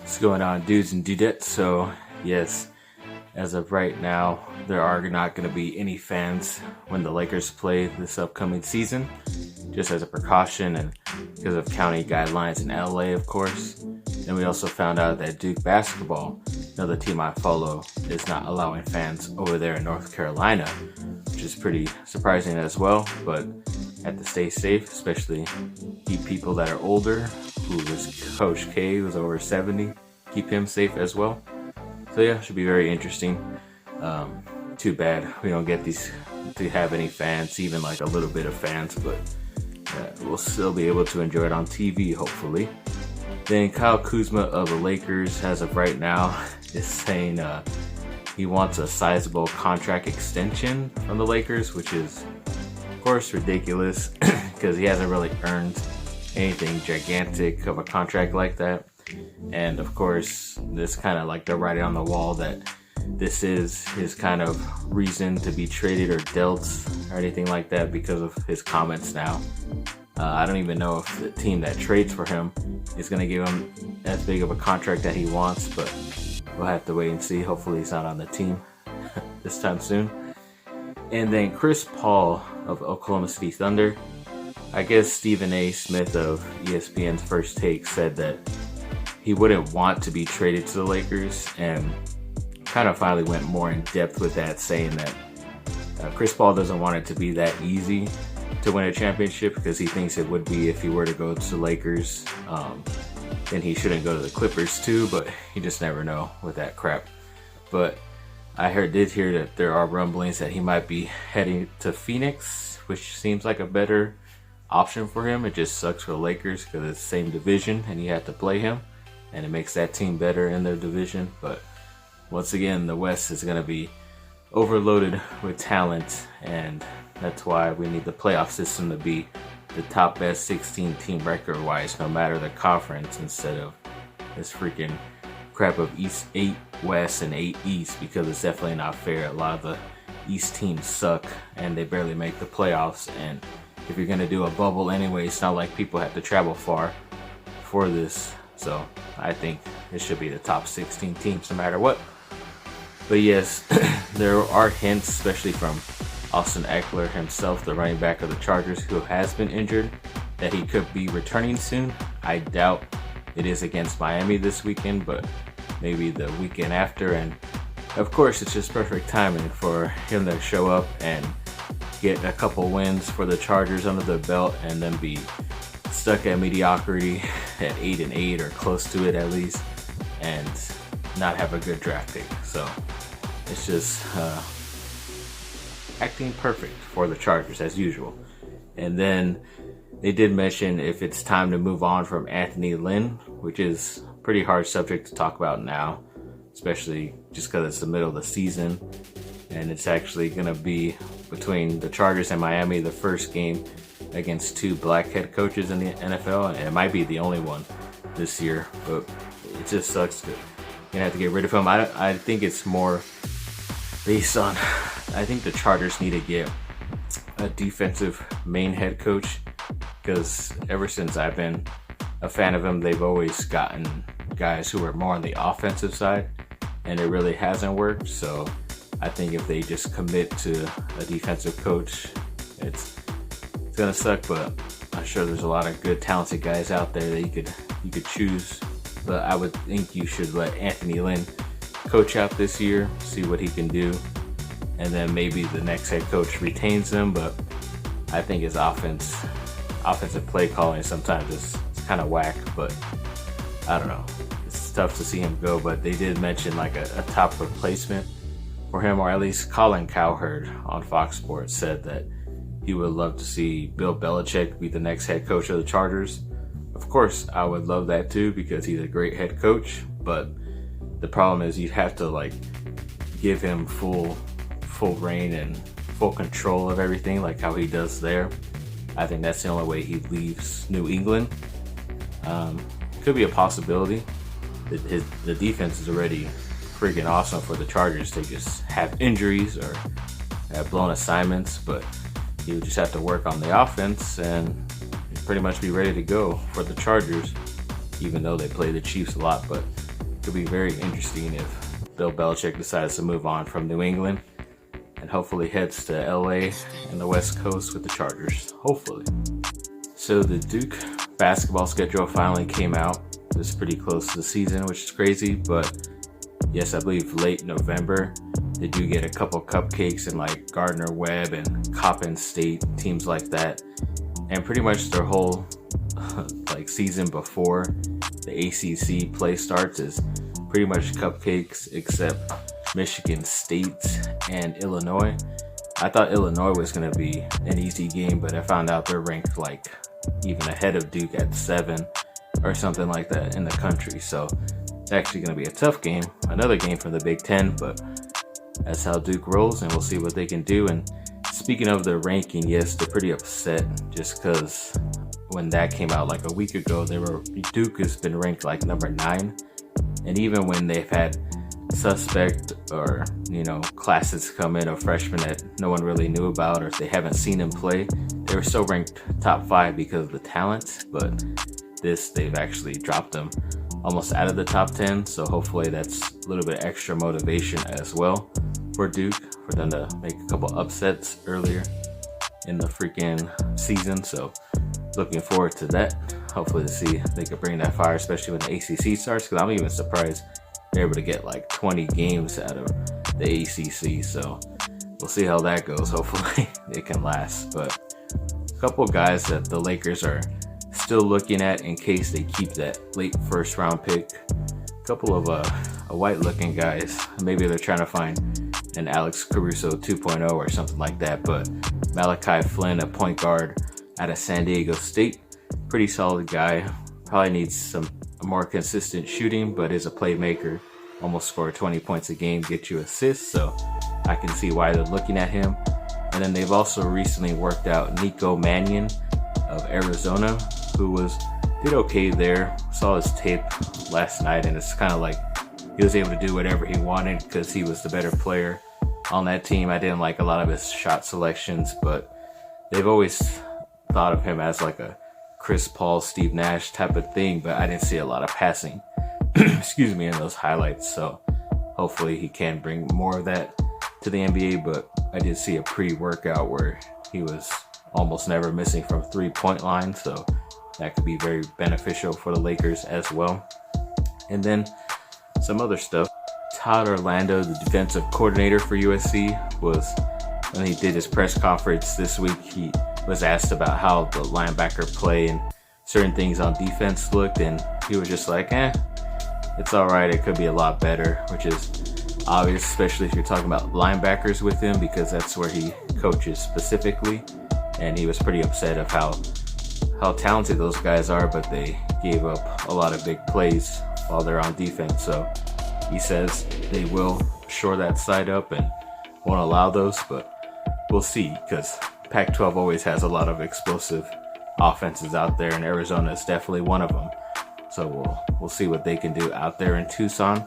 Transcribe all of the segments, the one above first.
What's going on, dudes and dudettes? So, yes, as of right now, there are not going to be any fans when the Lakers play this upcoming season, just as a precaution and because of county guidelines in LA, of course. And we also found out that Duke basketball, another team I follow, is not allowing fans over there in North Carolina, which is pretty surprising as well, but have to stay safe, especially keep people that are older, who is Coach K, who's over 70, keep him safe as well. So yeah, should be very interesting. Too bad we don't get these to have any fans, even like a little bit of fans, but we'll still be able to enjoy it on TV, hopefully. Then Kyle Kuzma of the Lakers, as of right now, is saying he wants a sizable contract extension from the Lakers, which is, of course, ridiculous because he hasn't really earned anything gigantic of a contract like that. And of course, this kind of like the writing on the wall that this is his kind of reason to be traded or dealt or anything like that because of his comments now. I don't even know if the team that trades for him is going to give him as big of a contract that he wants, but we'll have to wait and see. Hopefully he's not on the team this time soon. And then Chris Paul of Oklahoma City Thunder. I guess Stephen A. Smith of ESPN's First Take said that he wouldn't want to be traded to the Lakers, and kind of finally went more in depth with that, saying that Chris Paul doesn't want it to be that easy to win a championship because he thinks it would be if he were to go to the Lakers. Then he shouldn't go to the Clippers too, but you just never know with that crap. But I did hear that there are rumblings that he might be heading to Phoenix, which seems like a better option for him. It just sucks for the Lakers because it's the same division and you have to play him, and it makes that team better in their division. But once again, the West is going to be overloaded with talent, and that's why we need the playoff system to be the top best 16 team record wise, no matter the conference, instead of this freaking crap of 8 West and 8 East, because it's definitely not fair. A lot of the East teams suck and they barely make the playoffs, and if you're going to do a bubble anyway, it's not like people have to travel far for this. So I think it should be the top 16 teams no matter what. But yes, there are hints, especially from Austin Eckler himself, the running back of the Chargers, who has been injured, that he could be returning soon. I doubt it is against Miami this weekend, but maybe the weekend after. And of course, it's just perfect timing for him to show up and get a couple wins for the Chargers under the belt, and then be stuck at mediocrity at 8-8 or close to it at least, and not have a good draft pick. So it's just acting perfect for the Chargers as usual. And then they did mention if it's time to move on from Anthony Lynn, which is a pretty hard subject to talk about now, especially just because it's the middle of the season. And it's actually going to be between the Chargers and Miami, the first game against 2 black head coaches in the NFL, and it might be the only one this year. But it just sucks that you're going to have to get rid of him. I think it's more based on, I think the Chargers need to get a defensive main head coach, because ever since I've been a fan of him, they've always gotten guys who are more on the offensive side, and it really hasn't worked. So I think if they just commit to a defensive coach, it's gonna suck, but I'm sure there's a lot of good talented guys out there that you could choose. But I would think you should let Anthony Lynn coach out this year, see what he can do, and then maybe the next head coach retains him. But I think his offensive play calling sometimes is kind of whack, but I don't know. It's tough to see him go, but they did mention like a top replacement for him, or at least Colin Cowherd on Fox Sports said that he would love to see Bill Belichick be the next head coach of the Chargers. Of course, I would love that too, because he's a great head coach, but the problem is you'd have to like give him full reign and full control of everything, like how he does there. I think that's the only way he leaves New England. Could be a possibility. The defense is already freaking awesome for the Chargers. They just have injuries or have blown assignments, but you just have to work on the offense and pretty much be ready to go for the Chargers. even though they play the Chiefs a lot. But it could be very interesting if Bill Belichick decides to move on from New England and hopefully heads to LA and the West Coast with the Chargers. Hopefully. So the Duke basketball schedule finally came out. It's pretty close to the season, which is crazy, but yes, I believe late November they do get a couple cupcakes in like Gardner Webb and Coppin State, teams like that, and pretty much their whole like season before the ACC play starts is pretty much cupcakes, except Michigan State and Illinois. I thought Illinois was going to be an easy game, but I found out they're ranked like even ahead of Duke at 7 or something like that in the country. So it's actually going to be a tough game. Another game from the Big Ten, but that's how Duke rolls, and we'll see what they can do. And speaking of the ranking, yes, they're pretty upset just because when that came out like a week ago, Duke has been ranked like number 9. And even when they've had suspect or classes come in of freshmen that no one really knew about, or if they haven't seen them play, they were still ranked top 5 because of the talent. But they've actually dropped them almost out of the top 10, so hopefully that's a little bit extra motivation as well for Duke, for them to make a couple upsets earlier in the freaking season. So looking forward to that. Hopefully to see if they could bring that fire, especially when the ACC starts, because I'm even surprised they're able to get like 20 games out of the ACC. So we'll see how that goes. Hopefully it can last. But a couple guys that the Lakers are still looking at in case they keep that late first round pick. A couple of white looking guys. Maybe they're trying to find an Alex Caruso 2.0 or something like that. But Malachi Flynn, a point guard out of San Diego State. Pretty solid guy. Probably needs some more consistent shooting, but is a playmaker. Almost scored 20 points a game, get you assists. So I can see why they're looking at him. And then they've also recently worked out Nico Mannion of Arizona, who did okay there. Saw his tape last night, and it's kind of like he was able to do whatever he wanted because he was the better player on that team. I didn't like a lot of his shot selections, but they've always thought of him as like a Chris Paul, Steve Nash type of thing, but I didn't see a lot of passing excuse me, in those highlights. So hopefully he can bring more of that to the NBA. But I did see a pre-workout where he was almost never missing from 3-point line, so that could be very beneficial for the Lakers as well. And then some other stuff. Todd Orlando, the defensive coordinator for USC, when he did his press conference this week, he was asked about how the linebacker play and certain things on defense looked, and he was just like, it's all right. It could be a lot better, which is obvious, especially if you're talking about linebackers with him, because that's where he coaches specifically. And he was pretty upset of how talented those guys are, but they gave up a lot of big plays while they're on defense. So he says they will shore that side up and won't allow those, but we'll see, because Pac-12 always has a lot of explosive offenses out there, and Arizona is definitely one of them. So we'll see what they can do out there in Tucson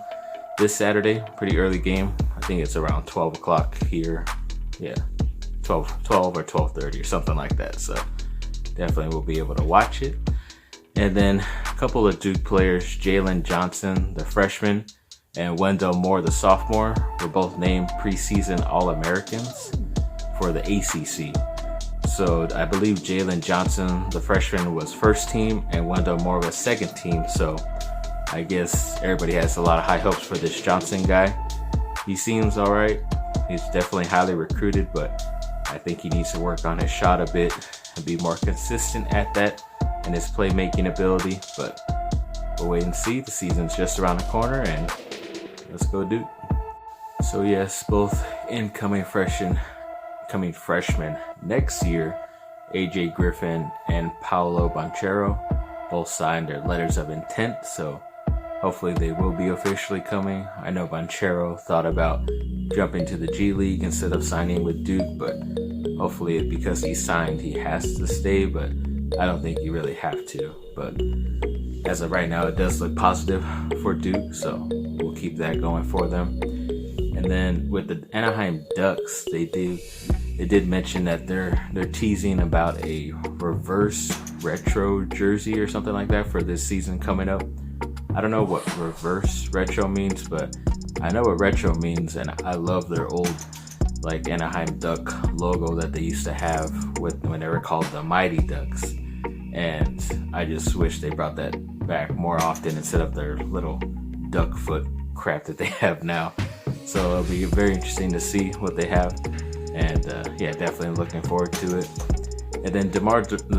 this Saturday. Pretty early game. I think it's around 12 o'clock here. Yeah, 12 or 12:30 or something like that. So definitely we'll be able to watch it. And then a couple of Duke players, Jalen Johnson, the freshman, and Wendell Moore, the sophomore, were both named preseason All-Americans for the ACC. So I believe Jalen Johnson, the freshman, was first team, and Wendell Moore was second team. So I guess everybody has a lot of high hopes for this Johnson guy. He seems all right. He's definitely highly recruited, but I think he needs to work on his shot a bit and be more consistent at that and his playmaking ability. But we'll wait and see. The season's just around the corner, and let's go Duke. So yes, both incoming freshmen next year, AJ Griffin and Paolo Banchero, both signed their letters of intent, so hopefully they will be officially coming. I know Banchero thought about jumping to the G League instead of signing with Duke, but hopefully because he signed, he has to stay, but I don't think you really have to. But as of right now, it does look positive for Duke, so we'll keep that going for them. And then with the Anaheim Ducks, they do they did mention that they're teasing about a reverse retro jersey or something like that for this season coming up. I don't know what reverse retro means, but I know what retro means, and I love their old like Anaheim Duck logo that they used to have when they were called the Mighty Ducks. And I just wish they brought that back more often instead of their little duck foot crap that they have now. So it'll be very interesting to see what they have. And yeah, definitely looking forward to it. And then the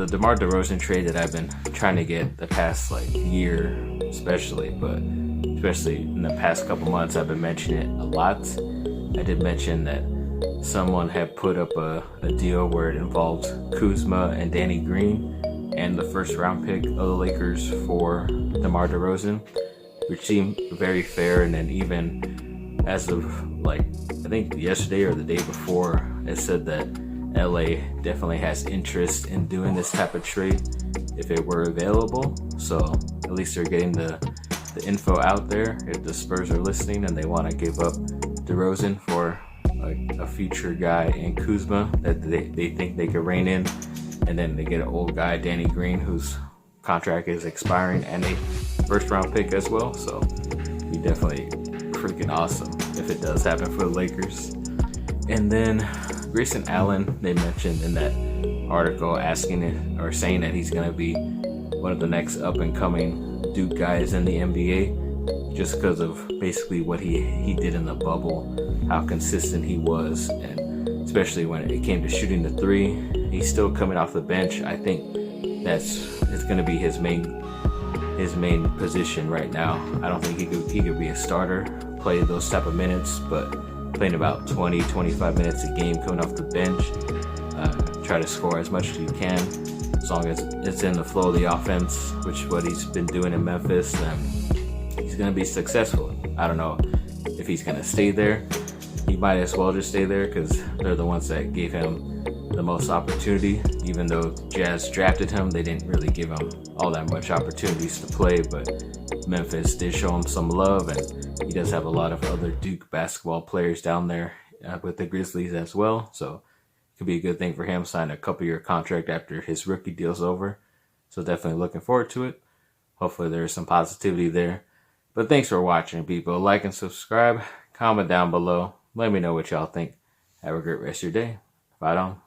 DeMar DeRozan trade that I've been trying to get the past like year, especially in the past couple months, I've been mentioning it a lot. I did mention that someone had put up a deal where it involved Kuzma and Danny Green and the first round pick of the Lakers for DeMar DeRozan, which seemed very fair. And then even as of like, I think yesterday or the day before, it said that LA definitely has interest in doing this type of trade if it were available. So at least they're getting the info out there if the Spurs are listening and they want to give up DeRozan for a future guy in Kuzma that they think they could rein in, and then they get an old guy, Danny Green, whose contract is expiring, and a first round pick as well. So be definitely freaking awesome if it does happen for the Lakers. And then Grayson Allen, they mentioned in that article saying that he's going to be one of the next up and coming Duke guys in the NBA, just because of basically what he did in the bubble, how consistent he was, and especially when it came to shooting the three. He's still coming off the bench. I think it's going to be his main position right now. I don't think he could be a starter, play those type of minutes, but playing about 20-25 minutes a game coming off the bench, try to score as much as you can, as long as it's in the flow of the offense, which is what he's been doing in Memphis. He's going to be successful. I don't know if he's going to stay there. He might as well just stay there because they're the ones that gave him the most opportunity. Even though Jazz drafted him, they didn't really give him all that much opportunities to play, but Memphis did show him some love, and he does have a lot of other Duke basketball players down there with the Grizzlies as well. So it could be a good thing for him, sign a couple-year contract after his rookie deal's over. So definitely looking forward to it. Hopefully there's some positivity there. But thanks for watching, people. Like and subscribe. Comment down below. Let me know what y'all think. Have a great rest of your day. Fight on.